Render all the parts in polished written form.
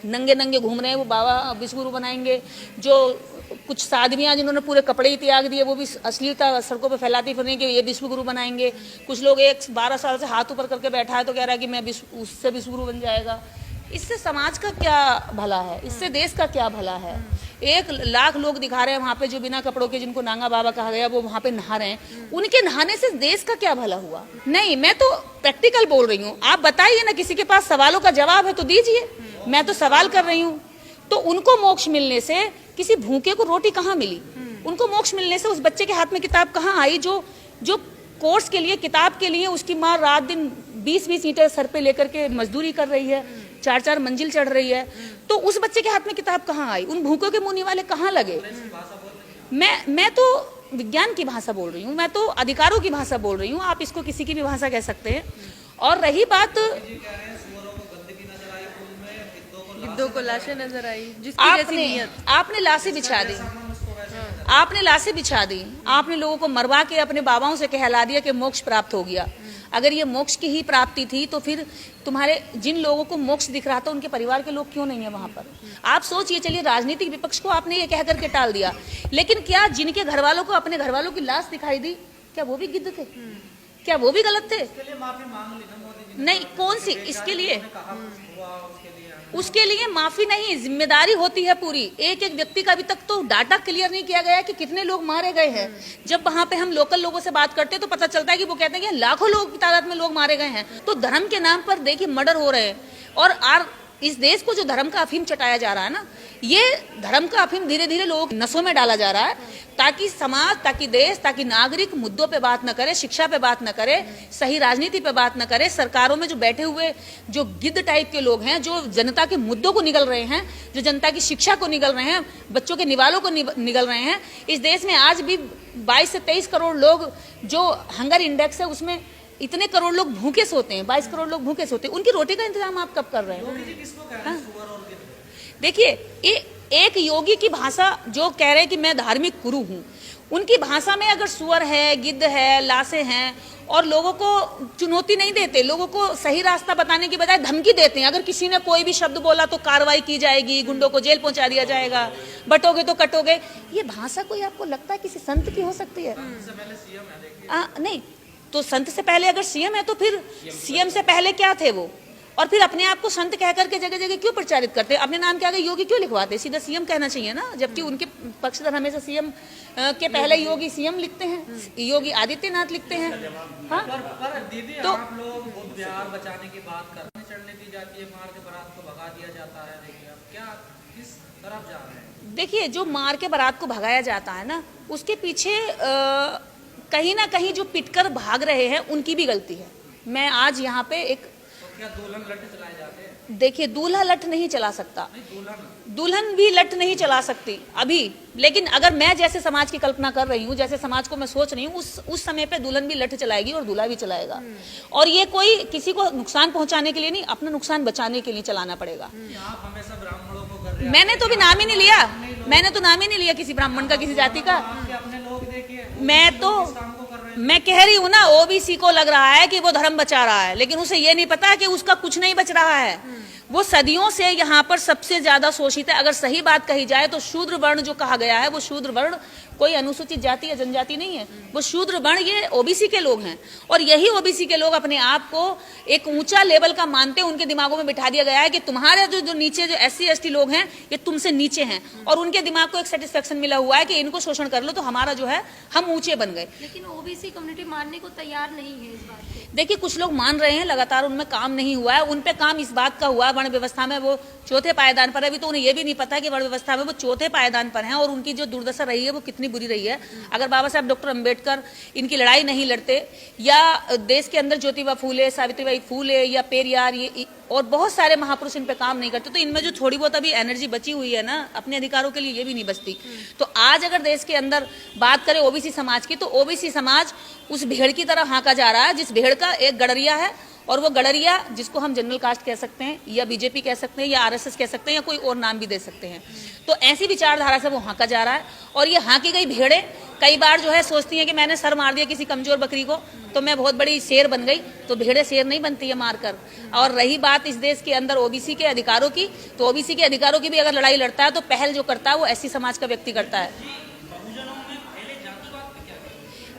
नंगे नंगे घूम रहे हैं वो बाबा विश्वगुरु बनाएंगे। जो कुछ साध्वियाँ जिन्होंने पूरे कपड़े ही त्याग दिए वो भी अश्लीलता सड़कों पे फैलाती फिर कि ये विश्वगुरु बनाएंगे। कुछ लोग 12 साल से हाथ ऊपर करके बैठा है तो कह रहा है कि मैं उससे विश्वगुरु बन जाएगा। इससे समाज का क्या भला है, इससे देश का क्या भला है। 1 लाख लोग दिखा रहे हैं वहाँ पे जो बिना कपड़ों के, जिनको नांगा बाबा कहा गया, वो वहाँ पे नहा रहे हैं। उनके नहाने से देश का क्या भला हुआ? नहीं, मैं तो प्रैक्टिकल बोल रही हूँ। आप बताइए ना, किसी के पास सवालों का जवाब है तो दीजिए। मैं तो सवाल कर रही हूँ। तो उनको मोक्ष मिलने से किसी भूखे को रोटी कहाँ मिली? उनको मोक्ष मिलने से उस बच्चे के हाथ में किताब कहाँ आई जो कोर्स के लिए, किताब के लिए उसकी माँ रात दिन 20-20 ईंटें सर पे लेकर के मजदूरी कर रही है, 4-4 मंजिल चढ़ रही है। तो उस बच्चे के हाथ में किताब कहाँ आई? उन भूखों के मुंह वाले कहाँ लगे? मैं तो विज्ञान की भाषा बोल रही हूँ, मैं तो अधिकारों की भाषा बोल रही हूँ। आप इसको किसी की भी भाषा कह सकते हैं। और रही बात, गिद्धों को लाशें नजर आई, जिसकी जैसी नीयत। आपने लाशें बिछा दी, आपने लाशें बिछा दी, आपने लोगों को मरवा के अपने बाबाओं से कहला दिया कि मोक्ष प्राप्त हो गया। अगर ये मोक्ष की ही प्राप्ति थी तो फिर तुम्हारे जिन लोगों को मोक्ष दिख रहा था उनके परिवार के लोग क्यों नहीं है वहां पर? आप सोचिए। चलिए, राजनीतिक विपक्ष को आपने ये कह करके टाल दिया, लेकिन क्या जिनके घर वालों को अपने घर वालों की लाश दिखाई दी, क्या वो भी गिद्ध थे? क्या वो भी गलत थे? नहीं, कौन सी इसके लिए? उसके लिए माफी नहीं, जिम्मेदारी होती है पूरी। एक एक व्यक्ति का अभी तक तो डाटा क्लियर नहीं किया गया कि कितने लोग मारे गए हैं। जब वहां पे हम लोकल लोगों से बात करते हैं तो पता चलता है कि वो कहते हैं कि लाखों लोग की तादाद में लोग मारे गए हैं। तो धर्म के नाम पर देखिए मर्डर हो रहे हैं। और इस देश को जो धर्म का अफीम चटाया जा रहा है ना, ये धर्म का अफीम धीरे धीरे लोगों के नसों में डाला जा रहा है, ताकि समाज, ताकि देश, ताकि नागरिक मुद्दों पे बात न करे, शिक्षा पे बात न करे, सही राजनीति पे बात न करे। सरकारों में जो बैठे हुए जो गिद्ध टाइप के लोग हैं, जो जनता के मुद्दों को निगल रहे हैं, जो जनता की शिक्षा को निगल रहे हैं, बच्चों के निवालों को निगल रहे हैं। इस देश में आज भी 22 से 23 करोड़ लोग, जो हंगर इंडेक्स है उसमें इतने करोड़ लोग भूखे सोते हैं, 22 करोड़ लोग भूखे सोते हैं। उनकी रोटी का इंतजाम आप कब कर रहे हैं? देखिए, एक योगी की भाषा जो कह रहे हैं कि मैं धार्मिक गुरु हूँ, उनकी भाषा में अगर सुअर है, गिद्ध है, लाशें हैं, और लोगों को चुनौती नहीं देते, लोगों को सही रास्ता बताने की बजाय धमकी देते हैं। अगर किसी ने कोई भी शब्द बोला तो कार्रवाई की जाएगी, गुंडों को जेल पहुंचा दिया जाएगा, बटोगे तो कटोगे। ये भाषा कोई आपको लगता है किसी संत की हो सकती है? नहीं, तो संत से पहले अगर सीएम है तो फिर सीएम से पहले क्या थे वो? और फिर अपने आप को संत कह करके जगह जगह क्यों प्रचारित करते हैं? अपने नाम के आगे योगी क्यों लिखवाते? सीधा सीएम कहना चाहिए ना, जबकि उनके पक्षधर हमेशा सीएम के पहले योगी सीएम लिखते हैं, योगी आदित्यनाथ लिखते हैं। हाँ, पर दीदी, तो आप लोग बुद्ध विहार बचाने की बात करने चढ़ने दी जाती है, मार के बारात को भगा दिया जाता है। देखिए आप क्या किस तरफ जा रहे हैं? देखिए, जो मार के बारात को भगाया जाता है ना, उसके पीछे कहीं ना कहीं जो पिटकर भाग रहे हैं उनकी भी गलती है। मैं आज यहाँ पे एक, तो क्या दुल्हन लट चलाए जाते हैं? देखिए, दूल्हा लट नहीं चला सकता, दुल्हन भी लट नहीं चला सकती अभी। लेकिन अगर मैं जैसे समाज की कल्पना कर रही हूँ, जैसे समाज को मैं सोच रही हूँ, उस समय पे दुल्हन भी लट चलाएगी और दूल्हा भी चलाएगा। और ये कोई किसी को नुकसान पहुंचाने के लिए नहीं, अपना नुकसान बचाने के लिए चलाना पड़ेगा। आप हमेशा ब्राह्मणों को कर रहे हैं। मैंने तो भी नाम ही नहीं लिया, मैंने तो नाम ही नहीं लिया किसी ब्राह्मण का, किसी जाति का। अपने लोग देखिए, मैं कह रही हूँ ना, ओबीसी को लग रहा है कि वो धर्म बचा रहा है, लेकिन उसे ये नहीं पता कि उसका कुछ नहीं बच रहा है। वो सदियों से यहाँ पर सबसे ज्यादा शोषित है। अगर सही बात कही जाए तो शूद्र वर्ण जो कहा गया है, वो शूद्र वर्ण कोई अनुसूचित जाति या जनजाति नहीं है, वो शूद्र वर्ण ये ओबीसी के लोग हैं। और यही ओबीसी के लोग अपने आप को एक ऊंचा लेवल का मानते हैं। उनके दिमागों में बिठा दिया गया है कि तुम्हारे जो नीचे जो SC ST लोग हैं ये तुमसे नीचे हैं, और उनके दिमाग को एक सेटिस्फेक्शन मिला हुआ है कि इनको शोषण कर लो तो हमारा जो है हम ऊंचे बन गए। लेकिन ओबीसी कम्युनिटी मानने को तैयार नहीं है इस बात को। देखिए, कुछ लोग मान रहे हैं, लगातार उनमें काम नहीं हुआ है। उन पे काम इस बात का हुआ, वर्ण व्यवस्था में वो चौथे पायदान पर है। अभी तो उन्हें ये भी नहीं पता कि वर्ण व्यवस्था में वो चौथे पायदान पर हैं, और उनकी जो दुर्दशा रही है वो कितनी बुरी रही है। अगर बाबा साहब डॉक्टर अंबेडकर इनकी लड़ाई नहीं लड़ते, या देश के अंदर ज्योतिबा फूले, सावित्रीबाई फूले या पेरियार ये और बहुत सारे महापुरुष इन पे काम नहीं करते, तो इनमें जो थोड़ी बहुत अभी एनर्जी बची हुई है ना अपने अधिकारों के लिए, ये भी नहीं बचती। तो आज अगर देश के अंदर बात करें ओबीसी समाज की, तो ओबीसी समाज उस भेड़ की तरह हाँका जा रहा है जिस भेड़ का एक गडरिया है, और वो गडरिया जिसको हम जनरल कास्ट कह सकते हैं, या बीजेपी कह सकते हैं, या आरएसएस कह सकते हैं, या कोई और नाम भी दे सकते हैं। तो ऐसी विचारधारा से वो हाँका जा रहा है, और ये हाँकी गई भेड़ें कई बार जो है सोचती हैं कि मैंने सर मार दिया किसी कमजोर बकरी को तो मैं बहुत बड़ी शेर बन गई, तो भेड़े शेर नहीं बनती है मारकर। और रही बात इस देश के अंदर ओबीसी के अधिकारों की, तो ओबीसी के अधिकारों की भी अगर लड़ाई लड़ता है तो पहल जो करता है वो एससी समाज का व्यक्ति करता है।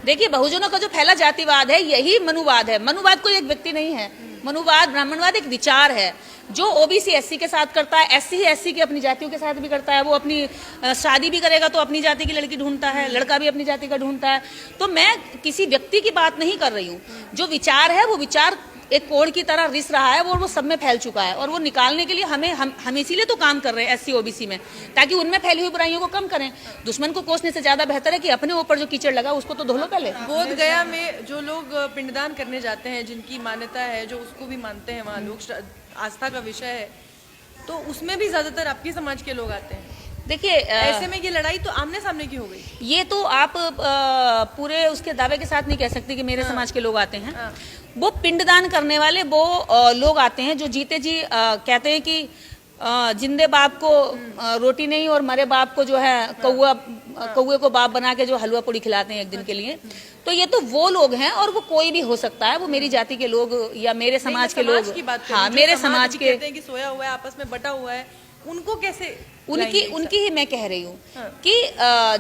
देखिए, बहुजनों का जो फैला जातिवाद है यही मनुवाद है। मनुवाद कोई एक व्यक्ति नहीं है, मनुवाद ब्राह्मणवाद एक विचार है जो ओबीसी एससी के साथ करता है, एससी एससी की अपनी जातियों के साथ भी करता है। वो अपनी शादी भी करेगा तो अपनी जाति की लड़की ढूंढता है, लड़का भी अपनी जाति का ढूंढता है। तो मैं किसी व्यक्ति की बात नहीं कर रही हूँ, जो विचार है वो विचार एक कोड़ की तरह रिस रहा है और वो सब में फैल चुका है, और वो निकालने के लिए हम इसीलिए तो काम कर रहे हैं एससी ओबीसी में, ताकि उनमें फैली हुई बुराइयों को कम करें। दुश्मन को कोसने से ज्यादा बेहतर है कि अपने ऊपर जो कीचड़ लगा उसको तो धो लो पहले। बोध गया में जो लोग पिंडदान करने जाते हैं, जिनकी मान्यता है, जो उसको भी मानते हैं, वहाँ लोग आस्था का विषय है, तो उसमें भी ज्यादातर आपके समाज के लोग आते हैं। देखिए, ऐसे में ये लड़ाई तो आमने सामने की हो गई। ये तो आप पूरे उसके दावे के साथ नहीं कह सकते कि मेरे समाज के लोग आते हैं। वो पिंडदान करने वाले वो लोग आते हैं जो जीते जी कहते हैं कि जिंदे बाप को रोटी नहीं और मरे बाप को जो है कौए को बाप बना के जो हलवा पूड़ी खिलाते हैं एक दिन के लिए। तो ये तो वो लोग हैं, और वो कोई भी हो सकता है, वो मेरी जाति के लोग या मेरे समाज के लोग। हाँ, मेरे समाज के कहते हैं कि सोया हुआ है, आपस में बटा हुआ है, उनको कैसे उनकी ही मैं कह रही हूँ कि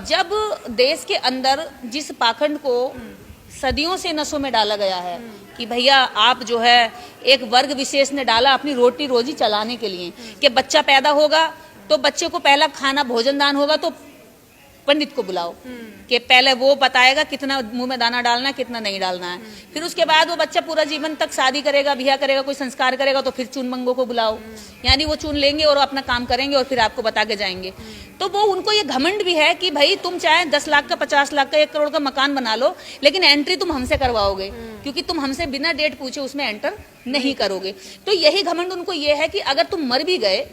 जब देश के अंदर जिस पाखंड को सदियों से नसों में डाला गया है कि भैया आप जो है एक वर्ग विशेष ने डाला अपनी रोटी रोजी चलाने के लिए, कि बच्चा पैदा होगा तो बच्चे को पहला खाना भोजन दान होगा तो पंडित को बुलाओ कि पहले वो बताएगा कितना मुंह में दाना डालना है, कितना नहीं डालना है। फिर उसके बाद वो बच्चा पूरा जीवन तक शादी करेगा, ब्याह करेगा, कोई संस्कार करेगा तो फिर चून मंगों को बुलाओ, यानी वो चून लेंगे और अपना काम करेंगे और फिर आपको बता के जाएंगे। तो वो उनको ये घमंड भी है कि भाई तुम चाहे 10 लाख का, 50 लाख का, 1 करोड़ का मकान बना लो, लेकिन एंट्री तुम हमसे करवाओगे, क्योंकि तुम हमसे बिना डेट पूछे उसमें एंटर नहीं करोगे। तो यही घमंड उनको ये है कि अगर तुम मर भी गए